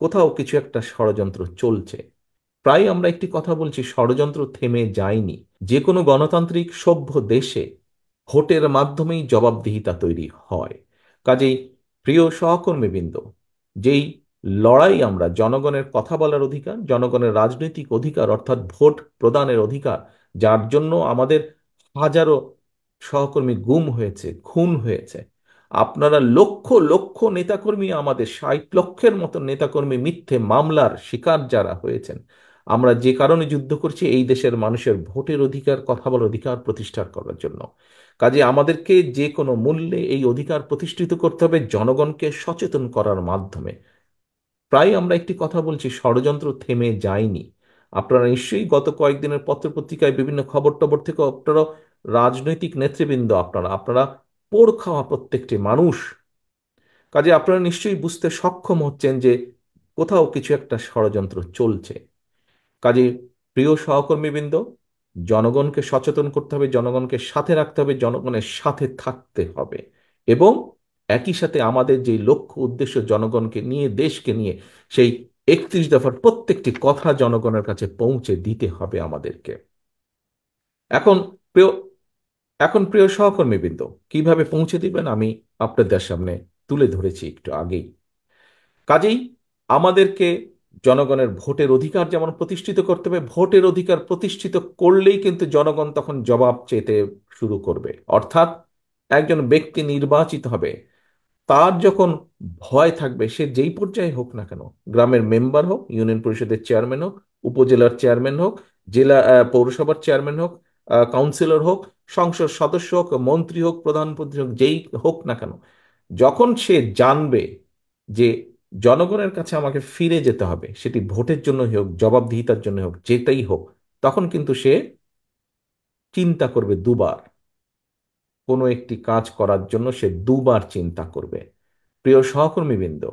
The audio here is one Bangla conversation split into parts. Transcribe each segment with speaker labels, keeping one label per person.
Speaker 1: কোথাও কিছু একটা ষড়যন্ত্র চলছে। প্রায় আমরা একটি কথা বলছি, ষড়যন্ত্র থেমে যায়নি। যে কোনো গণতান্ত্রিক সভ্য দেশে ভোটের মাধ্যমেই জবাবদিহিতা তৈরি হয়। কাজেই প্রিয় সহকর্মীবৃন্দ, যেই লড়াই আমরা জনগণের কথা বলার অধিকার, জনগণের রাজনৈতিক অধিকার অর্থাৎ ভোট প্রদানের অধিকার, যার জন্য আমাদের হাজারো সহকর্মী গুম হয়েছে, খুন হয়েছে, আপনারা লক্ষ লক্ষ নেতাকর্মী, আমাদের 60 লক্ষের মতো নেতাকর্মী মিথ্যে মামলার শিকার যারা হয়েছেন, আমরা যে কারণে যুদ্ধ করছি এই দেশের মানুষের ভোটের অধিকার, কথা বলার অধিকার প্রতিষ্ঠা করার জন্য। কাজে আমাদেরকে যে কোনো মূল্যে এই অধিকার প্রতিষ্ঠিত করতে হবে জনগণকে সচেতন করার মাধ্যমে। প্রায় আমরা একটি কথা বলছি, ষড়যন্ত্র থেমে যায়নি। আপনারা নিশ্চয়ই গত কয়েকদিনের পত্রপত্রিকায় বিভিন্ন খবর টবর থেকে আপনারা, রাজনৈতিক নেতৃবৃন্দ, আপনারা আপনারা পোড় খাওয়া প্রত্যেকটি মানুষ, কাজে আপনারা নিশ্চয়ই বুঝতে সক্ষম হচ্ছেন যে কোথাও কিছু একটা ষড়যন্ত্র চলছে। কাজে প্রিয় সহকর্মীবৃন্দ, জনগণকে সচেতন করতে হবে, জনগণকে সাথে রাখতে হবে, জনগণের সাথে থাকতে হবে, এবং একই সাথে আমাদের যে লক্ষ্য উদ্দেশ্য জনগণকে নিয়ে, দেশকে নিয়ে, সেই 31 দফার প্রত্যেকটি কথা জনগণের কাছে পৌঁছে দিতে হবে আমাদেরকে। এখন প্রিয় এখন প্রিয় সহকর্মীবৃন্দ, কিভাবে পৌঁছে দিবেন আমি আপনাদের সামনে তুলে ধরেছি একটু আগেই। কাজেই আমাদেরকে জনগণের ভোটের অধিকার যেমন প্রতিষ্ঠিত করতে হবে, ভোটের অধিকার প্রতিষ্ঠিত করলেই কিন্তু জনগণ তখন জবাব চেতে শুরু করবে। অর্থাৎ একজন ব্যক্তি নির্বাচিত হবে, তার যখন ভয় থাকবে, সে যেই পর্যায়ে হোক না কেন, গ্রামের মেম্বার হোক, ইউনিয়ন পরিষদের চেয়ারম্যান হোক, উপজেলার চেয়ারম্যান হোক, জেলা পৌরসভার চেয়ারম্যান হোক, কাউন্সিলর হোক, সংসদ সদস্য হোক, মন্ত্রী হোক, প্রধানমন্ত্রী হোক, যেই হোক না কেন, যখন সে জানবে যে জনগণের কাছে আমাকে ফিরে যেতে হবে, সেটি ভোটের জন্য হোক, জবাবদিহিতার জন্য হোক, যেটাই হোক, তখন কিন্তু সে চিন্তা করবে দুবার। কোনো একটি কাজ করার জন্য সে দুবার চিন্তা করবে। প্রিয় সহকর্মীবৃন্দ,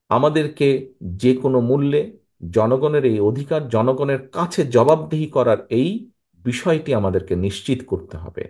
Speaker 1: আমাদেরকে যে কোনো মূল্যে জনগণের এই অধিকার, জনগণের কাছে জবাবদিহি করার এই বিষয়টি আমাদেরকে নিশ্চিত করতে হবে।